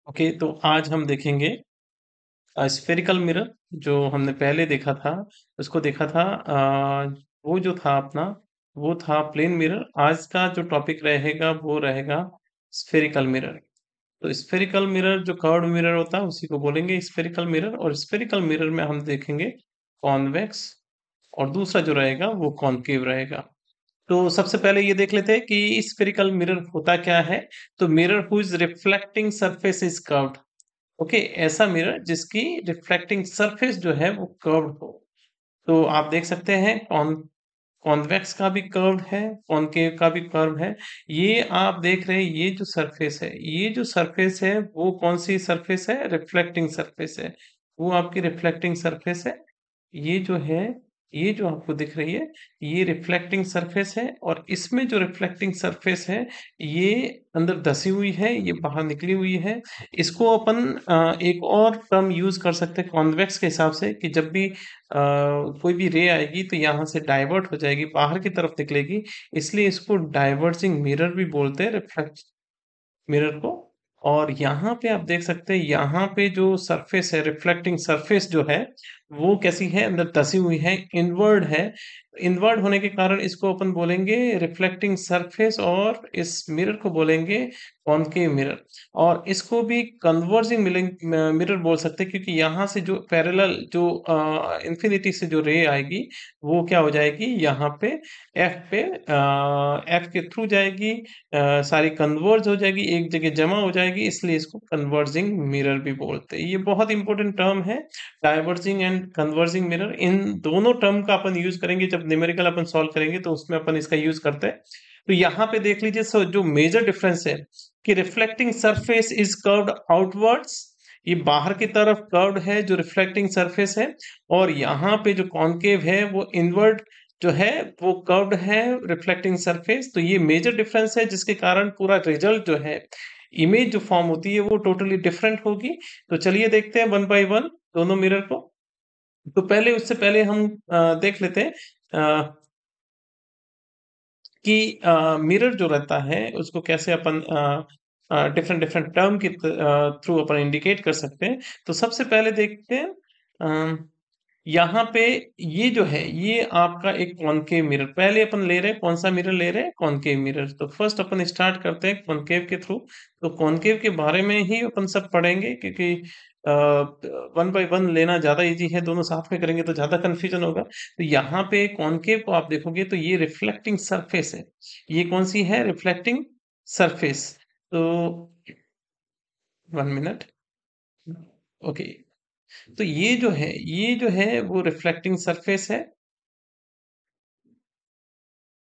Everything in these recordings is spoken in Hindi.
ओके, तो आज हम देखेंगे स्फेरिकल मिरर। जो हमने पहले देखा था, उसको देखा था वो जो था अपना, वो था प्लेन मिरर। आज का जो टॉपिक रहेगा वो रहेगा स्फेरिकल मिरर। तो स्फेरिकल मिरर जो कर्व्ड मिरर होता है उसी को बोलेंगे स्फेरिकल मिरर। और स्फेरिकल मिरर में हम देखेंगे कॉन्वेक्स, और दूसरा जो रहेगा वो कॉनकेव रहेगा। तो सबसे पहले ये देख लेते हैं कि स्फेरिकल मिरर होता क्या है। तो mirror whose reflecting surface is curved. Okay, ऐसा मिरर जिसकी रिफ्लेक्टिंग सरफेस जो है वो कर्व्ड हो। तो आप देख सकते हैं कॉन्वेक्स का भी कर्व्ड है, कॉनकेव का भी कर्व है। ये आप देख रहे हैं, ये जो सरफेस है, ये जो सरफेस है वो कौन सी सरफेस है? रिफ्लेक्टिंग सरफेस है। वो आपकी रिफ्लेक्टिंग सरफेस है। ये जो है, ये जो आपको दिख रही है, ये रिफ्लेक्टिंग सरफेस है। और इसमें जो रिफ्लेक्टिंग सरफेस है, ये अंदर धसी हुई है, ये बाहर निकली हुई है। इसको अपन एक और टर्म यूज कर सकते हैं कॉन्वेक्स के हिसाब से, कि जब भी कोई भी रे आएगी तो यहाँ से डाइवर्ट हो जाएगी, बाहर की तरफ निकलेगी। इसलिए इसको डाइवर्जिंग मिरर भी बोलते हैं, रिफ्लेक्ट मिरर को। और यहाँ पे आप देख सकते हैं, यहाँ पे जो सरफेस है, रिफ्लेक्टिंग सरफेस जो है, वो कैसी है? अंदर धसी हुई है, इनवर्ड है। इनवर्ड होने के कारण इसको अपन बोलेंगे रिफ्लेक्टिंग सरफेस, और इस मिरर को बोलेंगे कॉनकेव मिरर। और इसको भी कन्वर्जिंग मिरर बोल सकते हैं, क्योंकि यहाँ से जो पैरेलल, जो इंफिनिटी से जो रे आएगी, वो क्या हो जाएगी? यहाँ पे एफ के थ्रू जाएगी, सारी कन्वर्ज हो जाएगी, एक जगह जमा हो जाएगी। इसलिए इसको कन्वर्जिंग मिरर भी बोलते हैं। ये बहुत इंपॉर्टेंट टर्म है, डाइवर्जिंग एंड कन्वर्जिंग मिरर। इन दोनों टर्म का अपन यूज करेंगे जब न्यूमेरिकल अपन सॉल्व करेंगे, तो उसमें अपन इसका यूज करते हैं। तो यहाँ पे देख लीजिए, जो मेजर डिफरेंस है कि reflecting surface is curved outwards. ये बाहर की तरफ कर्व्ड है जो रिफ्लेक्टिंग सरफेस है। और यहाँ पे जो कॉनकेव है वो इनवर्ड जो है, वो कर्व्ड है रिफ्लेक्टिंग सरफेस। तो ये मेजर डिफरेंस है, जिसके कारण पूरा रिजल्ट जो है, इमेज जो फॉर्म होती है, वो टोटली डिफरेंट होगी। तो चलिए देखते हैं वन बाय वन दोनों मिरर को। तो पहले, उससे पहले हम देख लेते हैं कि मिरर जो रहता है उसको कैसे अपन डिफरेंट डिफरेंट टर्म के थ्रू अपन इंडिकेट कर सकते हैं। तो सबसे पहले देखते हैं, यहाँ पे ये जो है, ये आपका एक कॉनकेव मिरर पहले अपन ले रहे हैं। कौन सा मिरर ले रहे हैं? Concave mirror. तो फर्स्ट अपन स्टार्ट करते हैं कॉनकेव के थ्रू। तो कॉनकेव के बारे में ही अपन सब पढ़ेंगे, क्योंकि वन बाय वन लेना ज्यादा इजी है, दोनों साथ में करेंगे तो ज्यादा कंफ्यूजन होगा। तो यहाँ पे कॉनकेव को आप देखोगे तो ये रिफ्लेक्टिंग सरफेस है। ये कौन सी है? Reflecting surface. तो 1 मिनट। ओके, तो ये जो है, ये जो है वो रिफ्लेक्टिंग सरफेस है।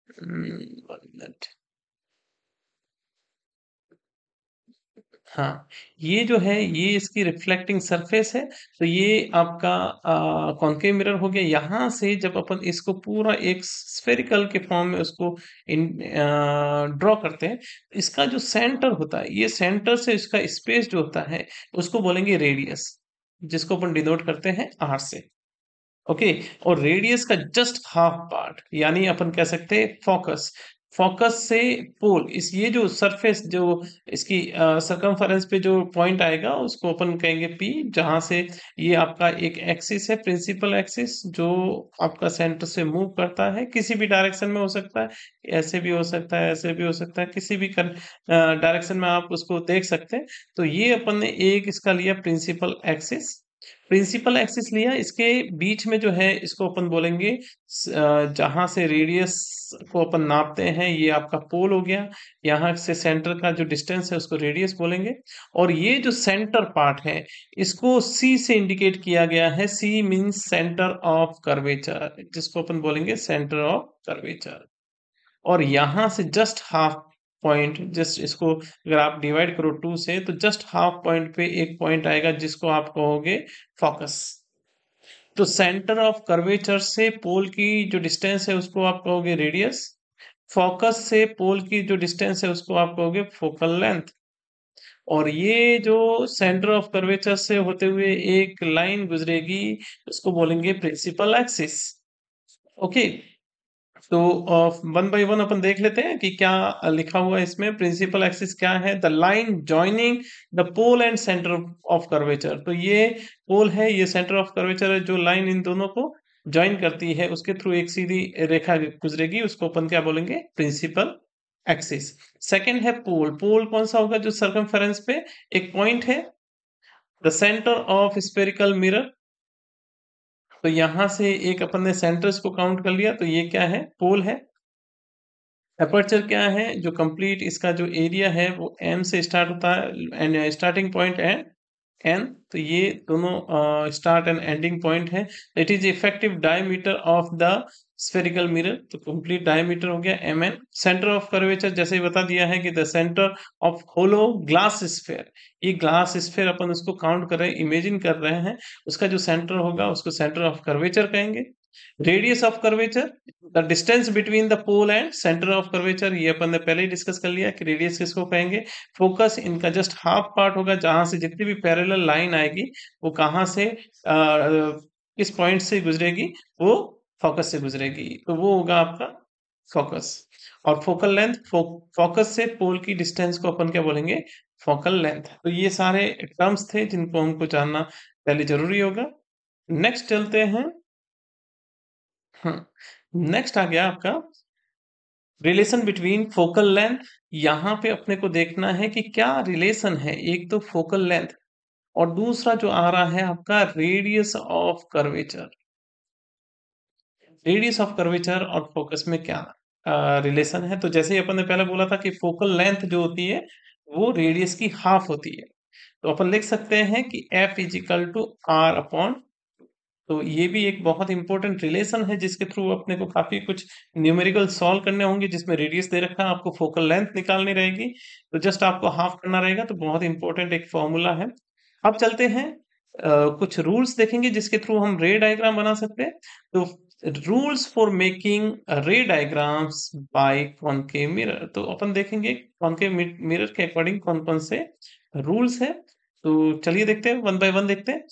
1 मिनट। हाँ, ये जो है, ये इसकी रिफ्लेक्टिंग सरफेस है। तो ये आपका कॉनकेव मिरर हो गया। यहाँ से जब अपन इसको पूरा एक स्फेरिकल के फॉर्म में उसको ड्रॉ करते हैं, इसका जो सेंटर होता है, ये सेंटर से इसका स्पेस जो होता है, उसको बोलेंगे रेडियस, जिसको अपन डिनोट करते हैं आर से। ओके, और रेडियस का जस्ट हाफ पार्ट, यानी अपन कह सकते हैं फोकस। फोकस से पोल, इस ये जो सरफेस, जो इसकी सरकमफेरेंस पे जो पॉइंट आएगा, उसको अपन कहेंगे पी। जहां से ये आपका एक एक्सिस है, प्रिंसिपल एक्सिस, जो आपका सेंटर से मूव करता है, किसी भी डायरेक्शन में हो सकता है। ऐसे भी हो सकता है, ऐसे भी हो सकता है, किसी भी डायरेक्शन में आप उसको देख सकते हैं। तो ये अपन ने एक इसका लिया प्रिंसिपल एक्सिस। प्रिंसिपल एक्सिस लिया, इसके बीच में जो है, इसको अपन बोलेंगे जहां से रेडियस को अपन नापते हैं, ये आपका पोल हो गया। यहाँ से सेंटर का जो डिस्टेंस है उसको रेडियस बोलेंगे। और ये जो सेंटर पार्ट है, इसको सी से इंडिकेट किया गया है। सी मींस सेंटर ऑफ कर्वेचर, जिसको अपन बोलेंगे सेंटर ऑफ कर्वेचर। और यहाँ से जस्ट हाफ पॉइंट, जस्ट इसको अगर आप डिवाइड करो 2 से, तो जस्ट हाफ पॉइंट पे एक पॉइंट आएगा, जिसको आप कहोगे फोकस। तो सेंटर ऑफ कर्वेचर से पोल की जो डिस्टेंस है, उसको आप कहोगे रेडियस। फोकस से पोल की जो डिस्टेंस है, उसको आप कहोगे फोकल लेंथ। और ये जो सेंटर ऑफ कर्वेचर से होते हुए एक लाइन गुजरेगी, उसको बोलेंगे प्रिंसिपल एक्सिस। ओके, तो वन बाय वन अपन देख लेते हैं कि क्या लिखा हुआ है इसमें। प्रिंसिपल एक्सिस क्या है? The line joining the pole and centre of curvature. तो ये पोल है, ये सेंटर ऑफ कर्वेचर है। जो लाइन इन दोनों को ज्वाइन करती है उसके थ्रू एक सीधी रेखा गुजरेगी, उसको अपन क्या बोलेंगे? Principal axis. सेकंड है पोल। पोल कौन सा होगा? जो सर्कमफेरेंस पे एक पॉइंट है, the centre of spherical mirror. तो यहां से एक अपन ने सेंटर्स को काउंट कर लिया, तो ये क्या है? पोल है। एपर्चर क्या है? जो कंप्लीट इसका जो एरिया है वो एम से स्टार्ट होता है एंड स्टार्टिंग पॉइंट है एन। तो ये दोनों स्टार्ट एंड एंडिंग पॉइंट है। It is effective diameter of the spherical mirror. तो कंप्लीट डायमीटर हो गया M N. Centre of curvature जैसे ही बता दिया है कि the centre of hollow glass sphere. ये ग्लास स्फेयर अपन उसको काउंट कर रहे हैं, इमेजिन कर रहे हैं। उसका जो सेंटर होगा उसको सेंटर ऑफ कर्वेचर कहेंगे। Radius of curvature, the distance between the pole and centre of curvature. ये अपन ने पहले ही डिस्कस कर लिया कि रेडियस किसको कहेंगे। फोकस इनका जस्ट हाफ पार्ट होगा, जहां से जितनी भी पैरेलल लाइन आएगी वो कहां से किस पॉइंट से गुजरेगी? वो फोकस से गुजरेगी, तो वो होगा आपका फोकस। और फोकल लेंथ, फोकस से पोल की डिस्टेंस को अपन क्या बोलेंगे? Focal length. तो ये सारे टर्म्स थे जिनको हमको जानना पहले जरूरी होगा। नेक्स्ट चलते हैं। नेक्स्ट आ गया आपका रिलेशन बिटवीन फोकल लेंथ। यहां पे अपने को देखना है कि क्या रिलेशन है। एक तो फोकल लेंथ और दूसरा जो आ रहा है आपका radius of curvature. Radius of curvature और फोकस में क्या रिलेशन है? तो जैसे ही अपन ने पहले बोला था कि फोकल लेंथ जो होती है वो रेडियस की हाफ होती है। तो अपन लिख सकते हैं कि F is equal to R upon. तो ये भी एक बहुत इंपॉर्टेंट रिलेशन है जिसके थ्रू अपने को काफी कुछ न्यूमेरिकल सॉल्व करने होंगे, जिसमें रेडियस दे रखा है, आपको फोकल लेंथ निकालनी रहेगी। तो जस्ट आपको हाफ करना रहेगा। तो बहुत इंपॉर्टेंट एक फॉर्मूला है। अब चलते हैं कुछ रूल्स देखेंगे जिसके थ्रू हम रे डायग्राम बना सकते हैं। तो rules for making ray diagrams by concave mirror. तो अपन देखेंगे कॉनकेव मिरर के अकॉर्डिंग कौन कौन से रूल्स है। तो चलिए देखते हैं, वन बाय वन देखते हैं।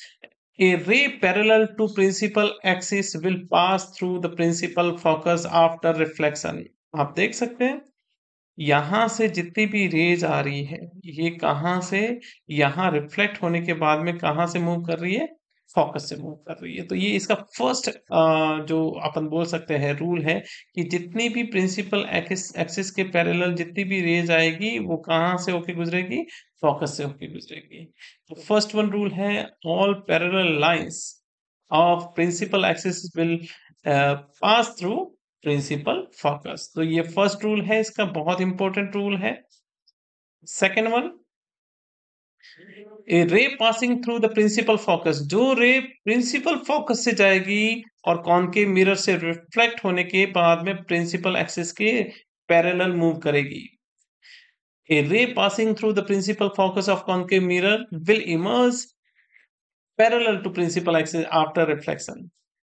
A ray parallel to principal axis will pass through the principal focus after reflection। आप देख सकते हैं यहां से जितनी भी रेज आ रही है ये कहां से, यहां रिफ्लेक्ट होने के बाद में कहां से मूव कर रही है? फोकस से मूव कर रही है। तो ये इसका फर्स्ट जो अपन बोल सकते हैं रूल है कि जितनी भी प्रिंसिपल एक्सिस के पैरेलल जितनी भी रेज आएगी वो कहां से होके गुजरेगी? फोकस से होके गुजरेगी। तो फर्स्ट वन रूल है all parallel lines of principal axis will pass through principal focus. तो ये फर्स्ट रूल है, इसका बहुत इंपॉर्टेंट रूल है। Second one, a ray passing through the principal focus. जो रे प्रिंसिपल फोकस से जाएगी और कॉनकेव मिरर से रिफ्लेक्ट होने के बाद में प्रिंसिपल एक्सिस के पैरेलल मूव करेगी। A ray passing through the principal focus of concave mirror will emerge parallel to principal axis after reflection।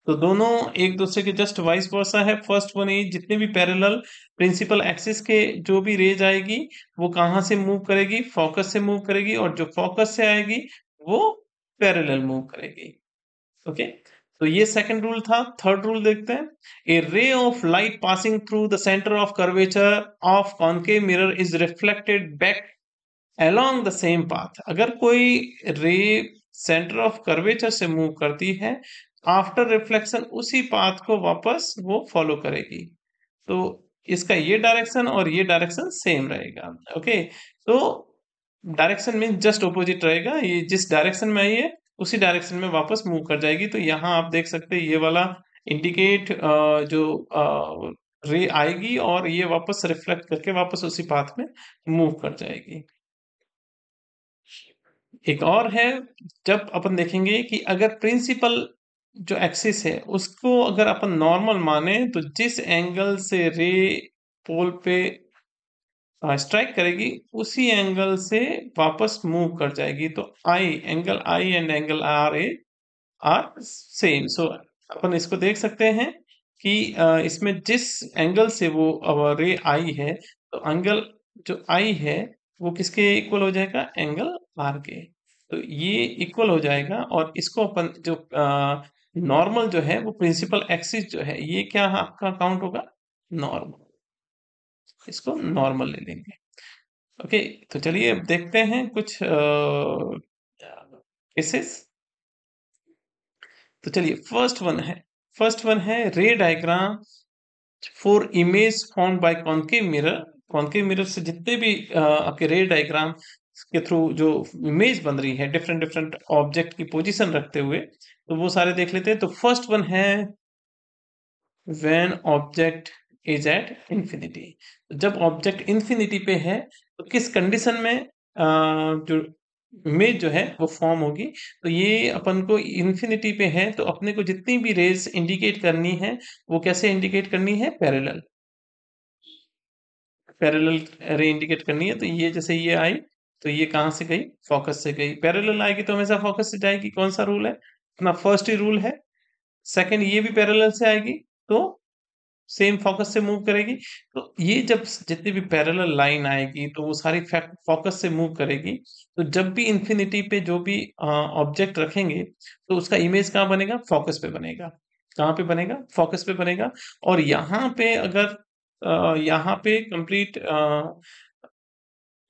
तो दोनों एक दूसरे के जस्ट वाइस वर्सा है। फर्स्ट वन ये जितने भी पैरेलल प्रिंसिपल एक्सिस के जो भी रेज आएगी वो कहां से मूव करेगी? फोकस से मूव करेगी। और जो फोकस से आएगी वो पैरेलल मूव करेगी। ओके, तो ये सेकंड रूल था। थर्ड रूल देखते हैं। A ray of light passing through the centre of curvature of concave mirror is reflected back along the same path. अगर कोई रे सेंटर ऑफ कर्वेचर से मूव करती है, आफ्टर रिफ्लेक्शन उसी पाथ को वापस वो फॉलो करेगी। तो इसका ये डायरेक्शन और ये डायरेक्शन सेम रहेगा। ओके, तो डायरेक्शन मीन जस्ट ऑपोजिट रहेगा। ये जिस डायरेक्शन में आई है उसी डायरेक्शन में वापस मूव कर जाएगी। तो यहाँ आप देख सकते हैं ये वाला इंडिकेट जो रे आएगी और ये वापस रिफ्लेक्ट करके वापस उसी पाथ में मूव कर जाएगी। एक और है, जब अपन देखेंगे कि अगर प्रिंसिपल जो एक्सिस है उसको अगर अपन नॉर्मल माने तो जिस एंगल से रे पोल पे स्ट्राइक करेगी उसी एंगल से वापस मूव कर जाएगी। तो angle i and angle r a are same. So अपन इसको देख सकते हैं कि इसमें जिस एंगल से वो रे आई है तो एंगल जो आई है वो किसके इक्वल हो जाएगा? एंगल आर के। तो ये इक्वल हो जाएगा और इसको अपन जो नॉर्मल जो है वो प्रिंसिपल एक्सिस जो है ये क्या आपका काउंट होगा? नॉर्मल, इसको नॉर्मल ले लेंगे। ओके, तो चलिए अब देखते हैं कुछ केसेस। तो चलिए फर्स्ट वन है रे diagram for image found by concave mirror. Concave mirror से जितने भी आपके रे डायग्राम के थ्रू जो इमेज बन रही है डिफरेंट डिफरेंट ऑब्जेक्ट की पोजीशन रखते हुए, तो वो सारे देख लेते हैं। तो फर्स्ट वन है when object is at infinity. जब ऑब्जेक्ट इंफिनिटी पे है तो किस कंडीशन में जो इमेज जो है वो फॉर्म होगी। तो ये अपन को इंफिनिटी पे है तो अपने को जितनी भी रेज इंडिकेट करनी है वो कैसे इंडिकेट करनी है, पैरेलल। पैरेलल रे इंडिकेट करनी है। तो ये जैसे ये आई तो ये कहाँ से गई, फोकस से गई। पैरेलल आएगी तो हमेशा फोकस से जाएगी। कौन सा रूल है, अपना फर्स्ट ही रूल है। सेकंड ये भी पैरेलल से आएगी तो सेम फोकस से मूव करेगी। तो ये जब जितनी भी पैरेलल लाइन आएगी तो वो सारी फोकस से मूव करेगी। तो जब भी इंफिनिटी पे जो भी ऑब्जेक्ट रखेंगे तो उसका इमेज कहाँ बनेगा, फोकस पे बनेगा। कहाँ पे बनेगा, फोकस पे बनेगा। और यहाँ पे अगर यहाँ पे कंप्लीट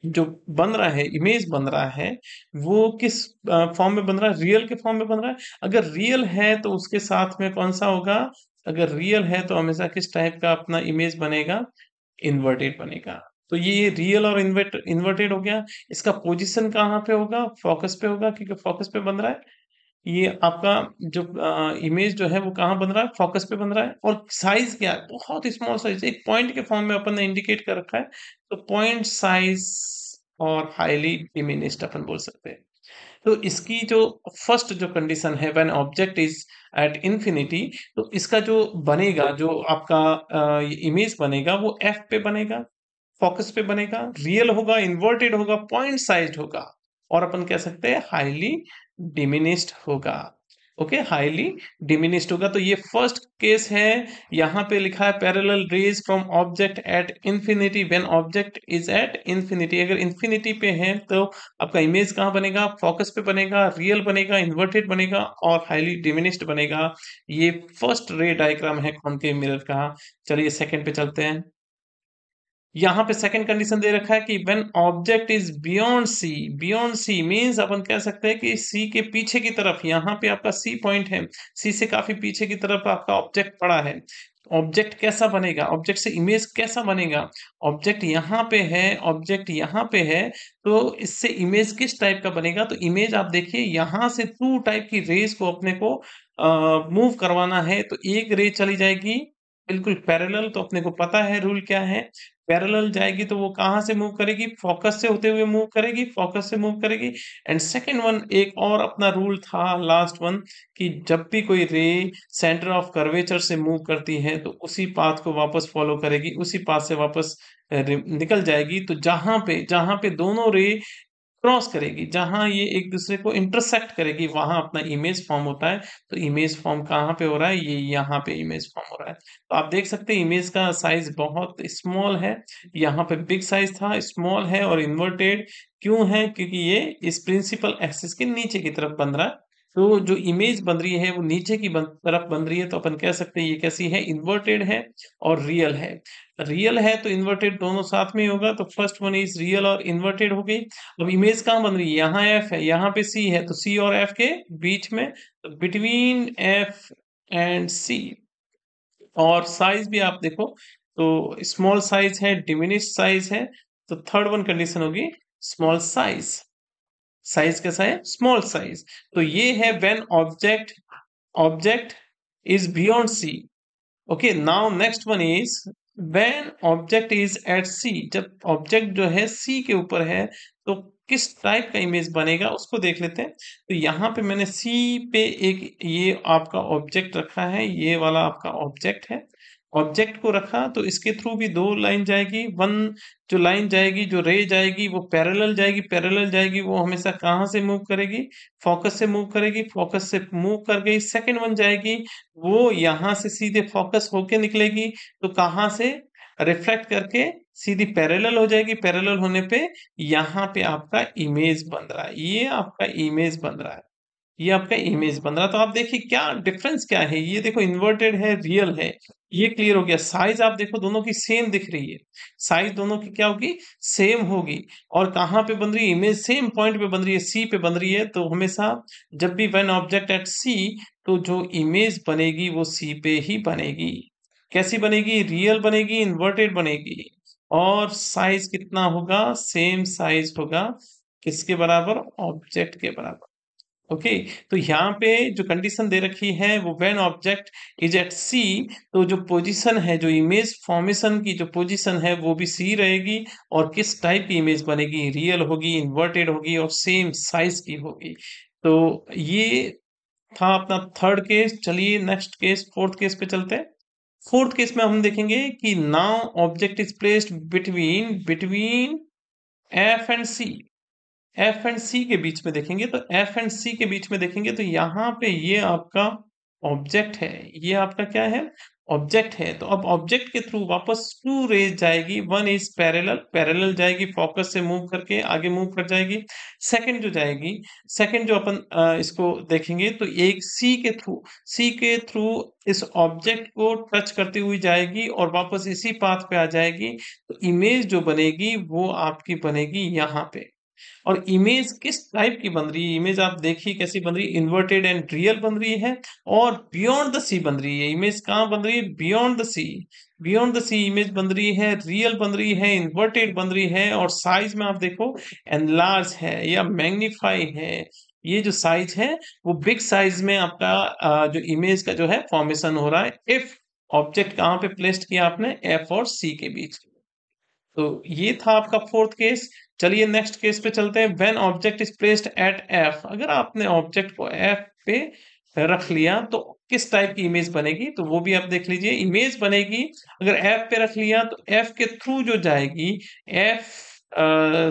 जो बन रहा है, इमेज बन रहा है, वो किस फॉर्म में बन रहा है, रियल के फॉर्म में बन रहा है। अगर रियल है तो उसके साथ में कौन सा होगा, अगर रियल है तो हमेशा किस टाइप का अपना इमेज बनेगा, इन्वर्टेड बनेगा। तो ये रियल और इन्वर्टेड हो गया। इसका पोजीशन कहाँ पे होगा, फोकस पे होगा, क्योंकि फोकस पे बन रहा है। ये आपका जो इमेज जो है वो कहाँ बन रहा है, फोकस पे बन रहा है। और साइज क्या है, बहुत स्मॉल साइज, एक पॉइंट के फॉर्म में अपन ने इंडिकेट कर रखा है। तो पॉइंट साइज और हाईली डिमिनिश्ड अपन बोल सकते हैं। तो इसकी जो फर्स्ट जो कंडीशन है when object is at infinity, तो इसका जो बनेगा, जो आपका इमेज बनेगा वो एफ पे बनेगा, फोकस पे बनेगा, रियल होगा, इन्वर्टेड होगा, पॉइंट साइज्ड होगा, और अपन कह सकते हैं हाईली डिमिनिश्ड होगा। ओके, हाईली डिमिनिश्ड होगा। तो ये फर्स्ट केस है। यहाँ पे लिखा है parallel raise from object at infinity when object is at infinity. अगर इंफिनिटी पे है तो आपका इमेज कहाँ बनेगा, फोकस पे बनेगा, रियल बनेगा, इन्वर्टेड बनेगा और हाईली डिमिनिश्ड बनेगा। ये फर्स्ट रे डायग्राम है कॉनकेव मिरर का। चलिए सेकंड पे चलते हैं। यहाँ पे सेकंड कंडीशन दे रखा है कि when object is beyond C means अपन कह सकते हैं कि सी के पीछे की तरफ, यहाँ पे आपका सी पॉइंट है, सी से काफी पीछे की तरफ आपका ऑब्जेक्ट पड़ा है। ऑब्जेक्ट कैसा बनेगा, ऑब्जेक्ट से इमेज कैसा बनेगा, ऑब्जेक्ट यहाँ पे है, ऑब्जेक्ट यहाँ पे है, तो इससे इमेज किस टाइप का बनेगा। तो इमेज आप देखिए यहाँ से टू टाइप की रेज को अपने को मूव करवाना है। तो एक रे चली जाएगी बिल्कुल पैरेलल, तो अपने को पता है रूल क्या है। पैरेलल जाएगी तो वो कहाँ से मूव करेगी, फोकस से होते हुए मूव करेगी, फोकस से मूव करेगी। एंड सेकंड वन एक और अपना रूल था, लास्ट वन, कि जब भी कोई रे सेंटर ऑफ कर्वेचर से मूव करती है तो उसी पाथ को वापस फॉलो करेगी, उसी पाथ से वापस निकल जाएगी। तो जहां पे दोनों रे क्रॉस करेगी, जहां ये एक दूसरे को इंटरसेक्ट करेगी, वहां अपना इमेज फॉर्म होता है। तो इमेज फॉर्म कहाँ पे हो रहा है, ये यहाँ पे इमेज फॉर्म हो रहा है। तो आप देख सकते हैं इमेज का साइज बहुत स्मॉल है। यहाँ पे बिग साइज था, स्मॉल है और इन्वर्टेड क्यों है, क्योंकि ये इस प्रिंसिपल एक्सिस के नीचे की तरफ बन रहा है। तो जो इमेज बन रही है वो नीचे की तरफ बन रही है। तो अपन कह सकते हैं ये कैसी है, इन्वर्टेड है और रियल है। रियल है तो इन्वर्टेड दोनों साथ में ही होगा। तो फर्स्ट वन इज रियल और इन्वर्टेड हो गई। अब इमेज कहाँ बन रही है, यहाँ एफ है, यहाँ पे सी है, तो सी और एफ के बीच में, तो बिटवीन एफ एंड सी। और साइज भी आप देखो तो स्मॉल साइज है, डिमिनिश साइज है। तो थर्ड वन कंडीशन होगी स्मॉल साइज। साइज कैसा है, स्मॉल साइज। तो ये है when object is beyond C. Okay, now next one is when object is at C. जब ऑब्जेक्ट जो है सी के ऊपर है तो किस टाइप का इमेज बनेगा उसको देख लेते हैं। तो यहाँ पे मैंने सी पे एक ये आपका ऑब्जेक्ट रखा है, ये वाला आपका ऑब्जेक्ट है। ऑब्जेक्ट को रखा तो इसके थ्रू भी दो लाइन जाएगी। वन जो लाइन जाएगी, जो रे जाएगी वो पैरेलल जाएगी। पैरेलल जाएगी वो हमेशा कहाँ से मूव करेगी, फोकस से मूव करेगी। फोकस से मूव कर गई, सेकंड वन जाएगी, वो यहाँ से सीधे फोकस होके निकलेगी। तो कहाँ से, रिफ्लेक्ट करके सीधी पैरेलल हो जाएगी। पैरेलल होने पे यहाँ पे आपका इमेज बन रहा है, ये आपका इमेज बन रहा है। ये आपका इमेज बन रहा है। तो आप देखिए क्या डिफरेंस क्या है, ये देखो इन्वर्टेड है, रियल है, ये क्लियर हो गया। साइज आप देखो दोनों की सेम दिख रही है, साइज दोनों की क्या होगी, सेम होगी। और कहाँ पे बन रही है, इमेज सेम पॉइंट पे बन रही है, सी पे बन रही है। तो हमेशा जब भी व्हेन ऑब्जेक्ट एट सी, तो जो इमेज बनेगी वो सी पे ही बनेगी। कैसी बनेगी, रियल बनेगी, इन्वर्टेड बनेगी। और साइज कितना होगा, सेम साइज होगा, किसके बराबर, ऑब्जेक्ट के बराबर। ओके, तो यहाँ पे जो कंडीशन दे रखी है वो व्हेन ऑब्जेक्ट इज एट सी, तो जो पोजीशन है, जो इमेज फॉर्मेशन की जो पोजीशन है वो भी सी रहेगी। और किस टाइप की इमेज बनेगी, रियल होगी, इन्वर्टेड होगी और सेम साइज की होगी। तो ये था अपना थर्ड केस। चलिए नेक्स्ट केस, फोर्थ केस पे चलते हैं। फोर्थ केस में हम देखेंगे कि now object is placed between between F and C. F and C के बीच में देखेंगे, तो एफ एंड सी के बीच में देखेंगे तो यहाँ पे ये आपका ऑब्जेक्ट है, ये आपका क्या है, ऑब्जेक्ट है। तो अब ऑब्जेक्ट के थ्रू वापस टू रेज जाएगी। वन इज पैरेलल, पैरेलल जाएगी, फोकस से मूव करके आगे मूव कर जाएगी। सेकंड जो जाएगी, सेकंड जो अपन इसको देखेंगे तो एक सी के थ्रू इस ऑब्जेक्ट को टच करती हुई जाएगी और वापस इसी पाथ पे आ जाएगी। तो इमेज जो बनेगी वो आपकी बनेगी यहाँ पे। और इमेज किस टाइप की बन रही है, इमेज आप देखिए कैसी बन रही है, इन्वर्टेड एंड रियल बन रही है। और बियॉन्ड द सी बन रही है, इमेज कहाँ बन रही है, beyond the C. Beyond the C image बन रही है, रियल बन रही है, इन्वर्टेड बन रही है। और साइज में आप देखो एनलार्ज है या मैग्नीफाई है। ये जो साइज है वो बिग साइज में आपका जो इमेज का जो है फॉर्मेशन हो रहा है, इफ ऑब्जेक्ट कहाँ पे प्लेस्ड किया आपने, एफ और सी के बीच। तो ये था आपका फोर्थ केस। चलिए नेक्स्ट केस पे चलते हैं। When object is placed at F, अगर आपने ऑब्जेक्ट को एफ पे रख लिया तो किस टाइप की इमेज बनेगी, तो वो भी आप देख लीजिए। इमेज बनेगी अगर एफ पे रख लिया तो एफ के थ्रू जो जाएगी, एफ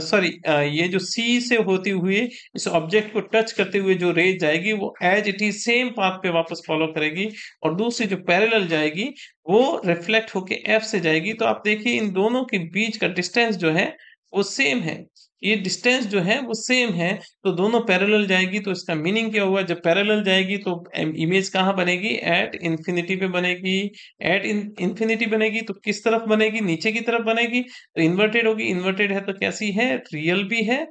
सॉरी ये जो सी से होती हुई इस ऑब्जेक्ट को टच करते हुए जो रेज जाएगी वो as it is same path पे वापस फॉलो करेगी। और दूसरी जो पैरेलल जाएगी वो रिफ्लेक्ट होके एफ से जाएगी। तो आप देखिए इन दोनों के बीच का डिस्टेंस जो है वो सेम है, ये डिस्टेंस जो है वो सेम है। तो दोनों पैरेलल जाएगी, तो इसका मीनिंग क्या हुआ, जब पैरेलल जाएगी तो इमेज कहाँ बनेगी, एट इंफिनिटी पे बनेगी। एट इंफिनिटी बनेगी तो किस तरफ बनेगी, नीचे की तरफ बनेगी। तो इन्वर्टेड होगी, इन्वर्टेड है तो कैसी है, रियल भी है,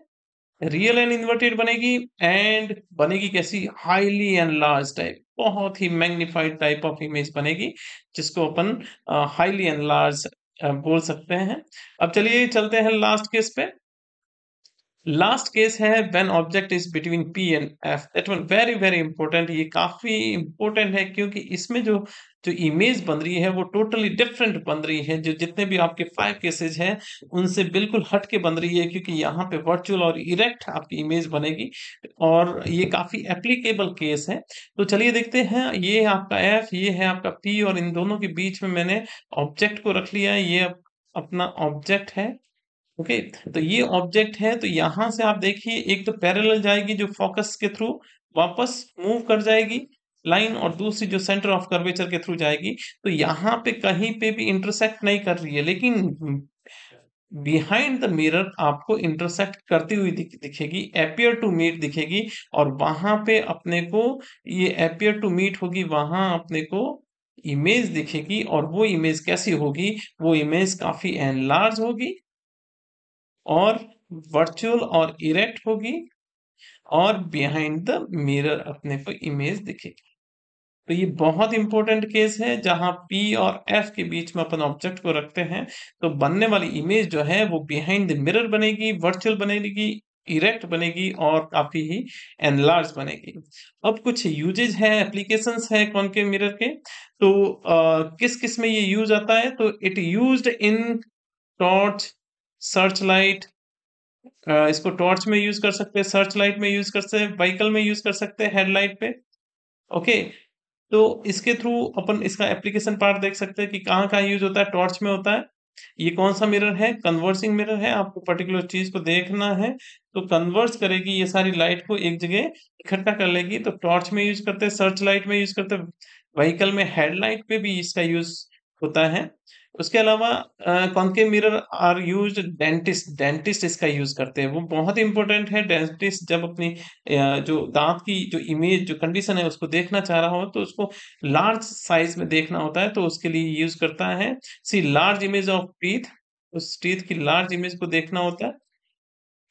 रियल एंड इन्वर्टेड बनेगी। एंड बनेगी कैसी, हाईली एनलार्ज टाइप, बहुत ही मैग्निफाइड टाइप ऑफ इमेज बनेगी, जिसको अपन हाईली एनलार्ज बोल सकते हैं। अब चलिए चलते हैं लास्ट केस पे। लास्ट केस है when object is between P and F, that one very very important. ये काफी इंपॉर्टेंट है क्योंकि इसमें जो जो इमेज बन रही है वो टोटली डिफरेंट बन रही है। जो जितने भी आपके 5 केसेस हैं उनसे बिल्कुल हट के बन रही है, क्योंकि यहाँ पे वर्चुअल और इरेक्ट आपकी इमेज बनेगी। और ये काफी एप्लीकेबल केस है। तो चलिए देखते हैं, ये है आपका एफ, ये है आपका पी, और इन दोनों के बीच में मैंने ऑब्जेक्ट को रख लिया है। ये अपना ऑब्जेक्ट है। ओके, तो ये ऑब्जेक्ट है। तो यहां से आप देखिए एक तो पैरेलल जाएगी जो फोकस के थ्रू वापस मूव कर जाएगी लाइन, और दूसरी जो सेंटर ऑफ कर्वेचर के थ्रू जाएगी। तो यहाँ पे कहीं पे भी इंटरसेक्ट नहीं कर रही है, लेकिन बिहाइंड द मिरर आपको इंटरसेक्ट करती हुई दिखेगी, अपियर टू मीट दिखेगी। और वहां पे अपने को ये अपियर टू मीट होगी, वहां अपने को इमेज दिखेगी। और वो इमेज कैसी होगी, वो इमेज काफी एनलार्ज होगी और वर्चुअल और इरेक्ट होगी, और बिहाइंड द मिरर अपने को इमेज दिखेगी। तो ये बहुत इंपॉर्टेंट केस है जहां P और F के बीच में अपन ऑब्जेक्ट को रखते हैं। तो बनने वाली इमेज जो है वो बिहाइंड द मिरर बनेगी, वर्चुअल बनेगी, इरेक्ट बनेगी और काफी ही एनलार्ज बनेगी। अब कुछ यूजेज है, एप्लीकेशंस है कॉनकेव मिरर के। तो किस किस में ये यूज आता है, तो it used in torch, search light, इसको टॉर्च में यूज कर सकते हैं, सर्च लाइट में यूज कर सकते हैं, व्हीकल में यूज कर सकते हैं, हेडलाइट पे। ओके, तो इसके थ्रू अपन इसका एप्लीकेशन पार्ट देख सकते हैं कि कहाँ कहाँ यूज होता है। टॉर्च में होता है। ये कौन सा मिरर है, कन्वर्सिंग मिरर है, आपको पर्टिकुलर चीज को देखना है। तो कन्वर्स करेगी ये सारी लाइट को एक जगह इकट्ठा कर लेगी, तो टॉर्च में यूज करते हैं, सर्च लाइट में यूज करते हैं, व्हीकल में हेडलाइट पे भी इसका यूज होता है। उसके अलावा concave mirror are used dentist इसका यूज करते हैं, वो बहुत इंपॉर्टेंट है। डेंटिस्ट जब अपनी जो दांत की जो इमेज जो कंडीशन है उसको देखना चाह रहा हो तो उसको लार्ज साइज में देखना होता है, तो उसके लिए यूज करता है। See large image of teeth, उस टीथ की लार्ज इमेज को देखना होता है।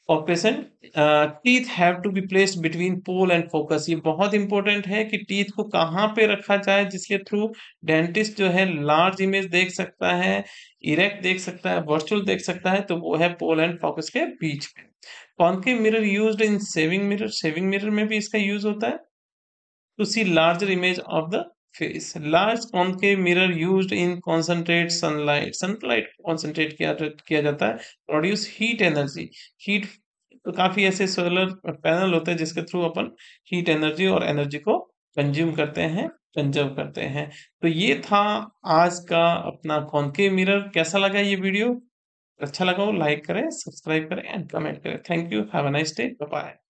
Operation teeth have to be placed between pole and focus, ये बहुत इंपॉर्टेंट है कि टीथ को कहाँ पे रखा जाए जिसके थ्रू डेंटिस्ट जो है लार्ज इमेज देख सकता है, इरेक्ट देख सकता है, वर्चुअल देख सकता है, तो वो है पोल एंड फोकस के बीच में। Concave mirror used in saving mirror, saving mirror में भी इसका यूज होता है to see larger image of the face. Large concave mirror used in concentrate sunlight. Sunlight concentrate किया जाता है, produce heat energy. Heat तो काफी ऐसे सोलर पैनल होते हैं जिसके थ्रू अपन हीट एनर्जी और एनर्जी को कंज्यूम करते हैं, कंजर्व करते हैं। तो ये था आज का अपना कॉन्केव मिरर। कैसा लगा ये वीडियो? अच्छा लगा हो लाइक करें, सब्सक्राइब करें एंड कमेंट करें। Thank you, have a nice day, bye bye.